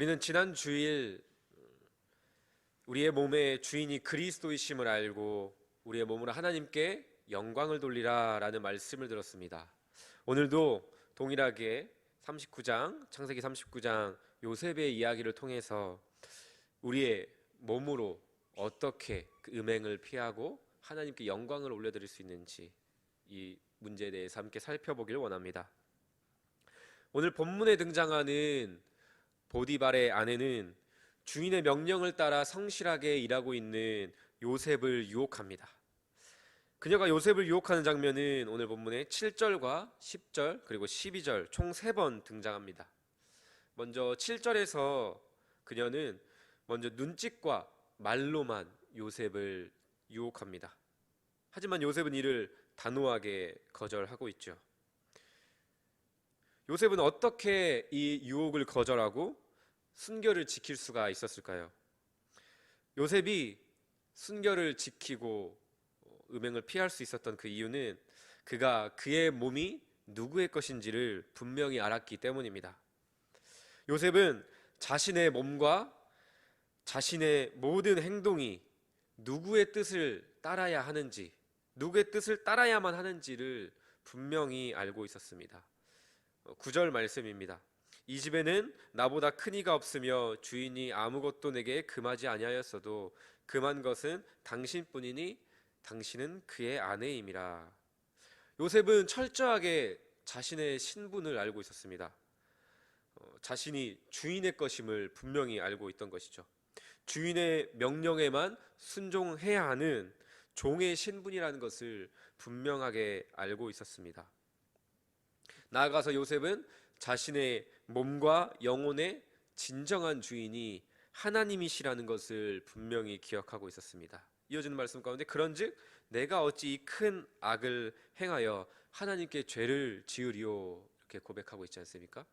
우리는 지난 주일 우리의 몸의 주인이 그리스도이심을 알고 우리의 몸으로 하나님께 영광을 돌리라 라는 말씀을 들었습니다. 오늘도 동일하게 39장, 창세기 39장 요셉의 이야기를 통해서 우리의 몸으로 어떻게 그 음행을 피하고 하나님께 영광을 올려드릴 수 있는지 이 문제에 대해서 함께 살펴보길 원합니다. 오늘 본문에 등장하는 보디발의 아내는 주인의 명령을 따라 성실하게 일하고 있는 요셉을 유혹합니다. 그녀가 요셉을 유혹하는 장면은 오늘 본문에 7절과 10절 그리고 12절 총 3번 등장합니다. 먼저 7절에서 그녀는 먼저 눈짓과 말로만 요셉을 유혹합니다. 하지만 요셉은 이를 단호하게 거절하고 있죠. 요셉은 어떻게 이 유혹을 거절하고 순결을 지킬 수가 있었을까요? 요셉이 순결을 지키고 음행을 피할 수 있었던 그 이유는 그가 그의 몸이 누구의 것인지를 분명히 알았기 때문입니다. 요셉은 자신의 몸과 자신의 모든 행동이 누구의 뜻을 따라야 하는지, 누구의 뜻을 따라야만 하는지를 분명히 알고 있었습니다. 9절 말씀입니다. 이 집에는 나보다 큰 이가 없으며 주인이 아무것도 내게 금하지 아니하였어도 금한 것은 당신뿐이니 당신은 그의 아내임이라. 요셉은 철저하게 자신의 신분을 알고 있었습니다. 자신이 주인의 것임을 분명히 알고 있던 것이죠. 주인의 명령에만 순종해야 하는 종의 신분이라는 것을 분명하게 알고 있었습니다. 나아가서 요셉은 자신의 몸과 영혼의 진정한 주인이 하나님이시라는 것을 분명히 기억하고 있었습니다. 이어지는 말씀 가운데 그런즉 내가 어찌 이 큰 악을 행하여 하나님께 죄를 지으리오 이렇게 고백하고 있지 않습니까?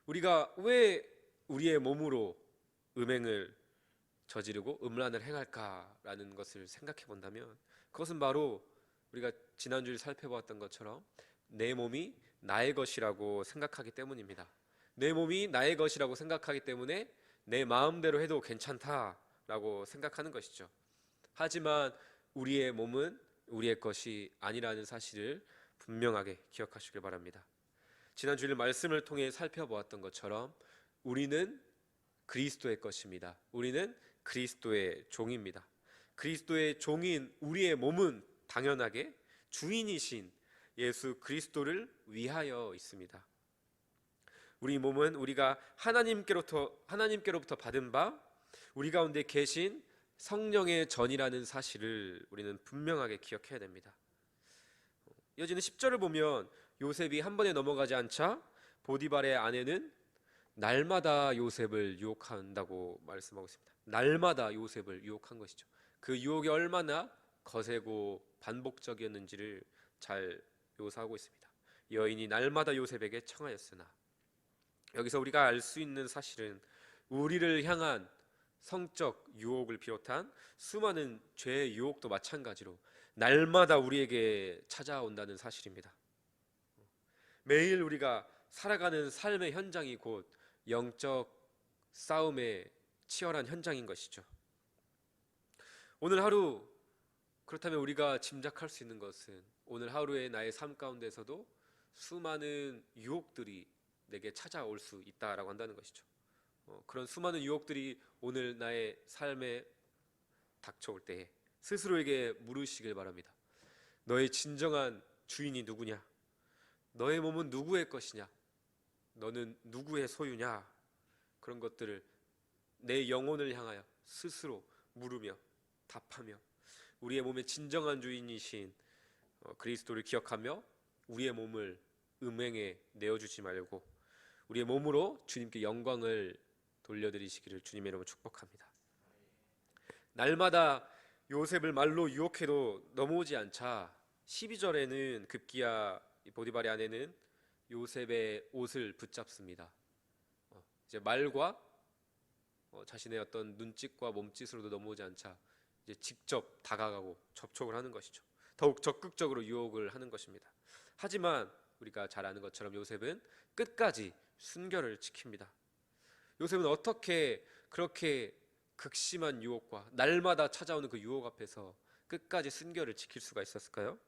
우리가 왜 우리의 몸으로 음행을 저지르고 음란을 행할까라는 것을 생각해 본다면 그것은 바로 우리가 지난주에 살펴보았던 것처럼 내 몸이 나의 것이라고 생각하기 때문입니다. 내 몸이 나의 것이라고 생각하기 때문에 내 마음대로 해도 괜찮다라고 생각하는 것이죠. 하지만 우리의 몸은 우리의 것이 아니라는 사실을 분명하게 기억하시길 바랍니다. 지난주일 말씀을 통해 살펴보았던 것처럼 우리는 그리스도의 것입니다. 우리는 그리스도의 종입니다. 그리스도의 종인 우리의 몸은 당연하게 주인이신 예수 그리스도를 위하여 있습니다. 우리 몸은 우리가 하나님께로부터 받은 바 우리 가운데 계신 성령의 전이라는 사실을 우리는 분명하게 기억해야 됩니다. 이어지는 10절을 보면 요셉이 한 번에 넘어가지 않자 보디발의 아내는 날마다 요셉을 유혹한다고 말씀하고 있습니다. 날마다 요셉을 유혹한 것이죠. 그 유혹이 얼마나 거세고 반복적이었는지를 잘 묘사하고 있습니다. 여인이 날마다 요셉에게 청하였으나, 여기서 우리가 알 수 있는 사실은 우리를 향한 성적 유혹을 비롯한 수많은 죄의 유혹도 마찬가지로 날마다 우리에게 찾아온다는 사실입니다. 매일 우리가 살아가는 삶의 현장이 곧 영적 싸움의 치열한 현장인 것이죠. 오늘 하루, 그렇다면 우리가 짐작할 수 있는 것은 오늘 하루의 나의 삶 가운데서도 수많은 유혹들이 내게 찾아올 수 있다라고 한다는 것이죠. 그런 수많은 유혹들이 오늘 나의 삶에 닥쳐올 때에 스스로에게 물으시길 바랍니다. 너의 진정한 주인이 누구냐? 너의 몸은 누구의 것이냐? 너는 누구의 소유냐? 그런 것들을 내 영혼을 향하여 스스로 물으며 답하며 우리의 몸의 진정한 주인이신 그리스도를 기억하며 우리의 몸을 음행에 내어주지 말고 우리의 몸으로 주님께 영광을 돌려드리시기를 주님의 이름으로 축복합니다. 날마다 요셉을 말로 유혹해도 넘어오지 않자 12절에는 급기야 보디발의 아내는 요셉의 옷을 붙잡습니다. 이제 말과 자신의 어떤 눈짓과 몸짓으로도 넘어오지 않자 이제 직접 다가가고 접촉을 하는 것이죠. 더욱 적극적으로 유혹을 하는 것입니다. 하지만 우리가 잘 아는 것처럼 요셉은 끝까지 순결을 지킵니다. 요셉은 어떻게 그렇게 극심한 유혹과 날마다 찾아오는 그 유혹 앞에서 끝까지 순결을 지킬 수가 있었을까요?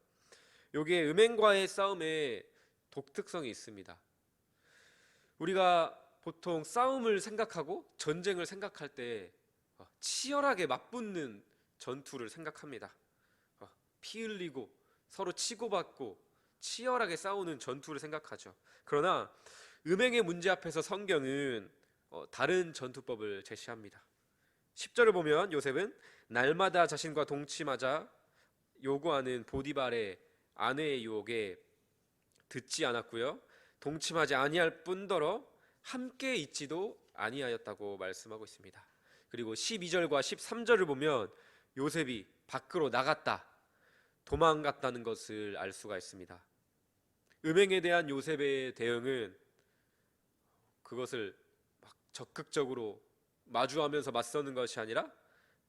요게 음행과의 싸움에 독특성이 있습니다. 우리가 보통 싸움을 생각하고 전쟁을 생각할 때 치열하게 맞붙는 전투를 생각합니다. 피 흘리고 서로 치고받고 치열하게 싸우는 전투를 생각하죠. 그러나 음행의 문제 앞에서 성경은 다른 전투법을 제시합니다. 10절을 보면 요셉은 날마다 자신과 동침하자 요구하는 보디발의 아내의 유혹에 듣지 않았고요, 동침하지 아니할 뿐더러 함께 있지도 아니하였다고 말씀하고 있습니다. 그리고 12절과 13절을 보면 요셉이 밖으로 나갔다, 도망갔다는 것을 알 수가 있습니다. 음행에 대한 요셉의 대응은 그것을 막 적극적으로 마주하면서 맞서는 것이 아니라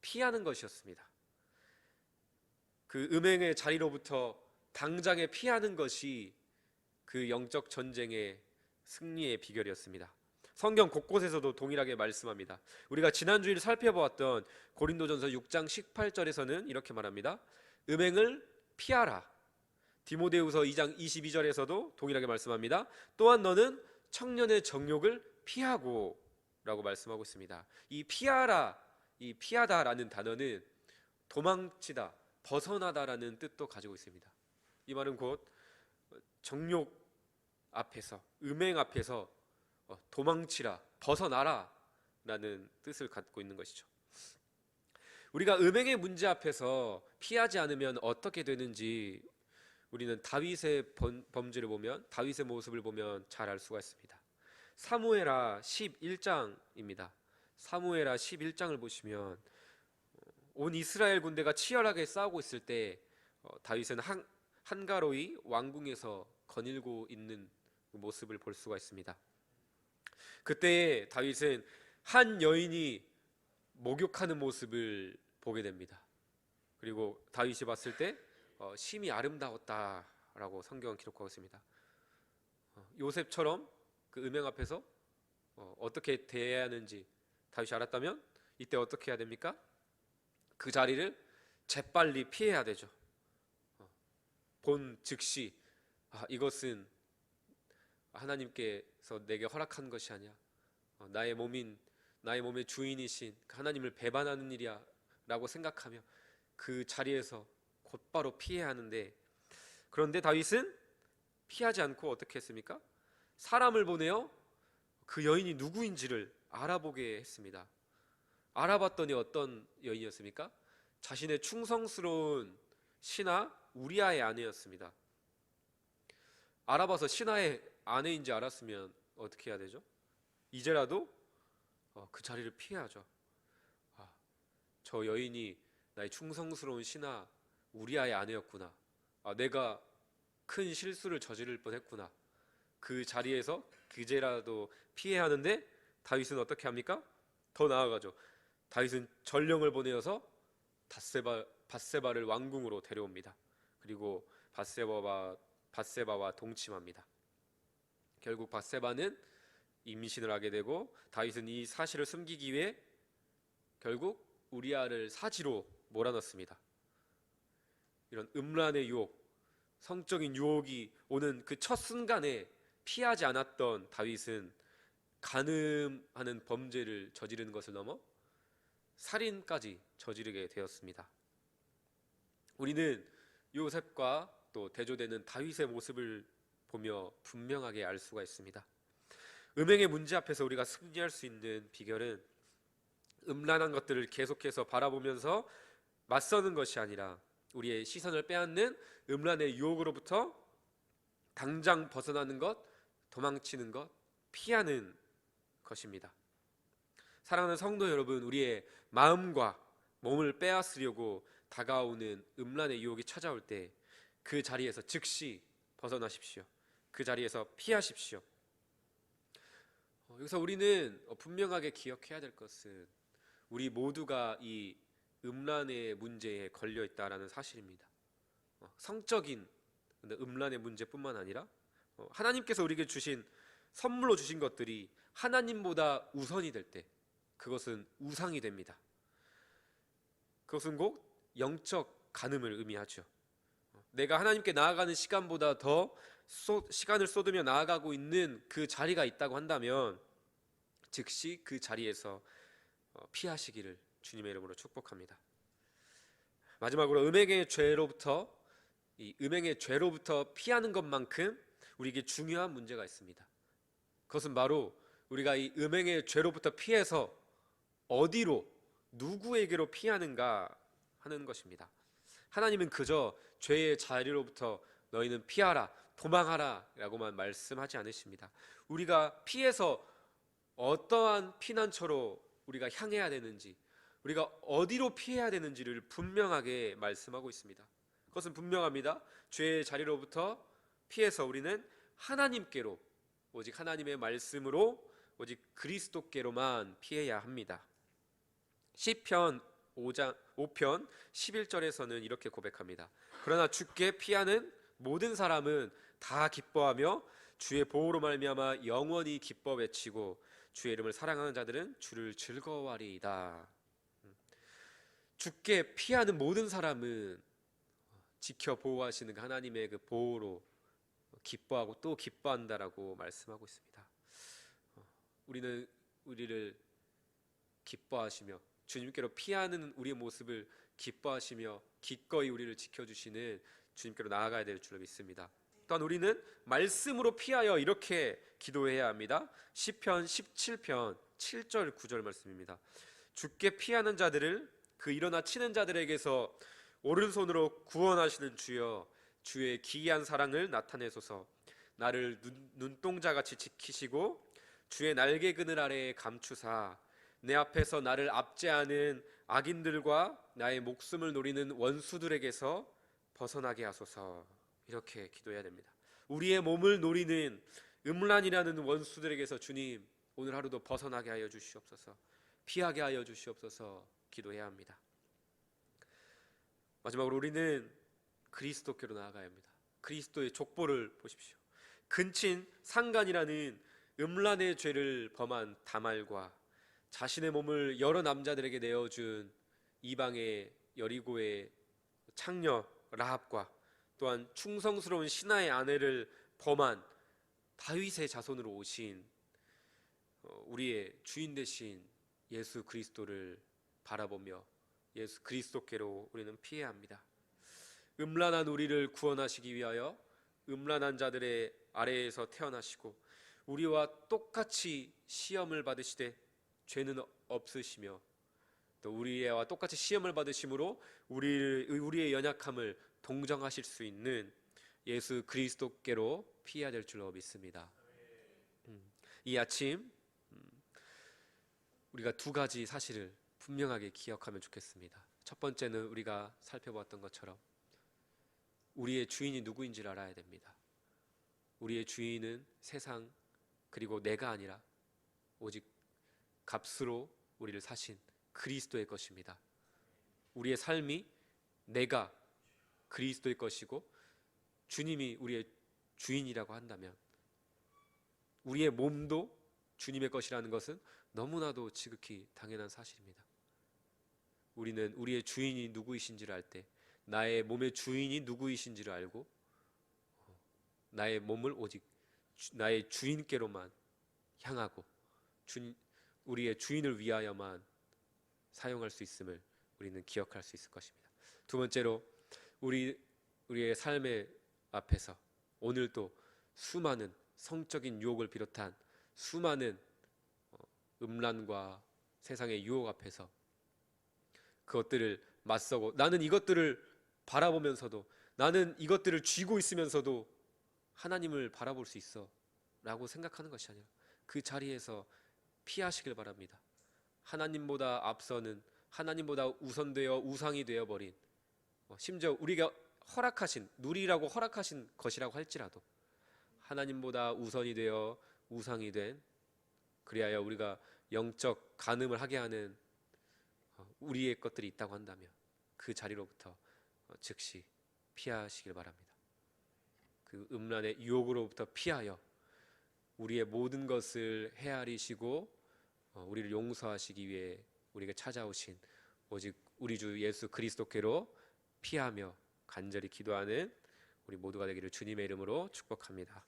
피하는 것이었습니다. 그 음행의 자리로부터 당장에 피하는 것이 그 영적 전쟁의 승리의 비결이었습니다. 성경 곳곳에서도 동일하게 말씀합니다. 우리가 지난주일 살펴보았던 고린도전서 6장 18절에서는 이렇게 말합니다. 음행을 피하라. 디모데후서 2장 22절에서도 동일하게 말씀합니다. 또한 너는 청년의 정욕을 피하고 라고 말씀하고 있습니다. 이 피하라, 이 피하다라는 단어는 도망치다, 벗어나다라는 뜻도 가지고 있습니다. 이 말은 곧 정욕 앞에서, 음행 앞에서 도망치라, 벗어나라 라는 뜻을 갖고 있는 것이죠. 우리가 음행의 문제 앞에서 피하지 않으면 어떻게 되는지 우리는 다윗의 범죄를 보면, 다윗의 모습을 보면 잘 알 수가 있습니다. 사무엘하 11장입니다. 사무엘하 11장을 보시면 온 이스라엘 군대가 치열하게 싸우고 있을 때 다윗은 한가로이 왕궁에서 거닐고 있는 모습을 볼 수가 있습니다. 그때 다윗은 한 여인이 목욕하는 모습을 보게 됩니다. 그리고 다윗이 봤을 때 심히 아름다웠다라고 성경은 기록하고 있습니다. 요셉처럼 그 음행 앞에서 어떻게 대해야 하는지 다윗이 알았다면 이때 어떻게 해야 됩니까? 그 자리를 재빨리 피해야 되죠. 본 즉시 이것은 하나님께서 내게 허락한 것이 아니야. 나의 몸의 주인이신 하나님을 배반하는 일이야 라고 생각하며 그 자리에서 곧바로 피해야 하는데, 그런데 다윗은 피하지 않고 어떻게 했습니까? 사람을 보내어 그 여인이 누구인지를 알아보게 했습니다. 알아봤더니 어떤 여인이었습니까? 자신의 충성스러운 신하 우리아의 아내였습니다. 알아봐서 신하의 아내인지 알았으면 어떻게 해야 되죠? 이제라도 그 자리를 피해야죠. 저 여인이 나의 충성스러운 신하 우리아의 아내였구나. 내가 큰 실수를 저지를 뻔했구나. 그 자리에서 그제라도 피해야 하는데 다윗은 어떻게 합니까? 더 나아가죠. 다윗은 전령을 보내어서 밧세바를 왕궁으로 데려옵니다. 그리고 밧세바와 동침합니다. 결국 밧세바는 임신을 하게 되고 다윗은 이 사실을 숨기기 위해 결국 우리아를 사지로 몰아넣습니다. 이런 음란의 유혹, 성적인 유혹이 오는 그 첫 순간에 피하지 않았던 다윗은 간음하는 범죄를 저지르는 것을 넘어 살인까지 저지르게 되었습니다. 우리는 요셉과 또 대조되는 다윗의 모습을 보며 분명하게 알 수가 있습니다. 음행의 문제 앞에서 우리가 승리할 수 있는 비결은 음란한 것들을 계속해서 바라보면서 맞서는 것이 아니라 우리의 시선을 빼앗는 음란의 유혹으로부터 당장 벗어나는 것, 도망치는 것, 피하는 것입니다. 사랑하는 성도 여러분, 우리의 마음과 몸을 빼앗으려고 다가오는 음란의 유혹이 찾아올 때 그 자리에서 즉시 벗어나십시오. 그 자리에서 피하십시오. 여기서 우리는 분명하게 기억해야 될 것은 우리 모두가 이 음란의 문제에 걸려 있다라는 사실입니다. 성적인 음란의 문제뿐만 아니라 하나님께서 우리에게 주신 선물로 주신 것들이 하나님보다 우선이 될 때 그것은 우상이 됩니다. 그것은 곧 영적 간음을 의미하죠. 내가 하나님께 나아가는 시간보다 더 시간을 쏟으며 나아가고 있는 그 자리가 있다고 한다면 즉시 그 자리에서 피하시기를 주님의 이름으로 축복합니다. 마지막으로 음행의 죄로부터 피하는 것만큼 우리에게 중요한 문제가 있습니다. 그것은 바로 우리가 이 음행의 죄로부터 피해서 어디로, 누구에게로 피하는가 하는 것입니다. 하나님은 그저 죄의 자리로부터 너희는 피하라, 도망하라 라고만 말씀하지 않으십니다. 우리가 피해서 어떠한 피난처로 우리가 향해야 되는지, 우리가 어디로 피해야 되는지를 분명하게 말씀하고 있습니다. 그것은 분명합니다. 죄의 자리로부터 피해서 우리는 하나님께로, 오직 하나님의 말씀으로, 오직 그리스도께로만 피해야 합니다. 시편 5편 11절에서는 이렇게 고백합니다. 그러나 주께 피하는 모든 사람은 다 기뻐하며 주의 보호로 말미암아 영원히 기뻐 외치고 주의 이름을 사랑하는 자들은 주를 즐거워하리이다. 주께 피하는 모든 사람은 지켜 보호하시는 그 하나님의 그 보호로 기뻐하고 또 기뻐한다라고 말씀하고 있습니다. 우리는 우리를 기뻐하시며 주님께로 피하는 우리의 모습을 기뻐하시며 기꺼이 우리를 지켜주시는 주님께로 나아가야 될 줄로 믿습니다. 또한 우리는 말씀으로 피하여 이렇게 기도해야 합니다. 시편 17편 7절 9절 말씀입니다. 주께 피하는 자들을 그 일어나 치는 자들에게서 오른손으로 구원하시는 주여, 주의 기이한 사랑을 나타내소서. 나를 눈동자같이 지키시고 주의 날개 그늘 아래에 감추사 내 앞에서 나를 압제하는 악인들과 나의 목숨을 노리는 원수들에게서 벗어나게 하소서. 이렇게 기도해야 됩니다. 우리의 몸을 노리는 음란이라는 원수들에게서 주님 오늘 하루도 벗어나게 하여 주시옵소서, 피하게 하여 주시옵소서 기도해야 합니다. 마지막으로 우리는 그리스도께로 나아가야 합니다. 그리스도의 족보를 보십시오. 근친 상간이라는 음란의 죄를 범한 다말과 자신의 몸을 여러 남자들에게 내어준 이방의 여리고의 창녀 라합과 또한 충성스러운 신하의 아내를 범한 다윗의 자손으로 오신 우리의 주인 되신 예수 그리스도를 바라보며 예수 그리스도께로 우리는 피해야 합니다. 음란한 우리를 구원하시기 위하여 음란한 자들의 아래에서 태어나시고 우리와 똑같이 시험을 받으시되 죄는 없으시며 또 우리와 똑같이 시험을 받으심으로 우리의 연약함을 동정하실 수 있는 예수 그리스도께로 피해야 될 줄로 믿습니다. 이 아침 우리가 두 가지 사실을 분명하게 기억하면 좋겠습니다. 첫 번째는 우리가 살펴보았던 것처럼 우리의 주인이 누구인지를 알아야 됩니다. 우리의 주인은 세상 그리고 내가 아니라 오직 값으로 우리를 사신 그리스도의 것입니다. 우리의 삶이 내가 그리스도의 것이고 주님이 우리의 주인이라고 한다면 우리의 몸도 주님의 것이라는 것은 너무나도 지극히 당연한 사실입니다. 우리는 우리의 주인이 누구이신지를 알 때 나의 몸의 주인이 누구이신지를 알고 나의 몸을 오직 나의 주인께로만 향하고 우리의 주인을 위하여만 사용할 수 있음을 우리는 기억할 수 있을 것입니다. 두 번째로 우리의 삶의 앞에서 오늘도 수많은 성적인 유혹을 비롯한 수많은 음란과 세상의 유혹 앞에서 그것들을 맞서고 나는 이것들을 바라보면서도 나는 이것들을 쥐고 있으면서도 하나님을 바라볼 수 있어 라고 생각하는 것이 아니라 그 자리에서 피하시길 바랍니다. 하나님보다 앞서는 하나님보다 우선되어 우상이 되어버린 심지어 우리가 허락하신 누리라고 허락하신 것이라고 할지라도 하나님보다 우선이 되어 우상이 된 그리하여 우리가 영적 간음을 하게 하는 우리의 것들이 있다고 한다면 그 자리로부터 즉시 피하시길 바랍니다. 그 음란의 유혹으로부터 피하여 우리의 모든 것을 헤아리시고 우리를 용서하시기 위해 우리에게 찾아오신 오직 우리 주 예수 그리스도께로 피하며 간절히 기도하는 우리 모두가 되기를 주님의 이름으로 축복합니다.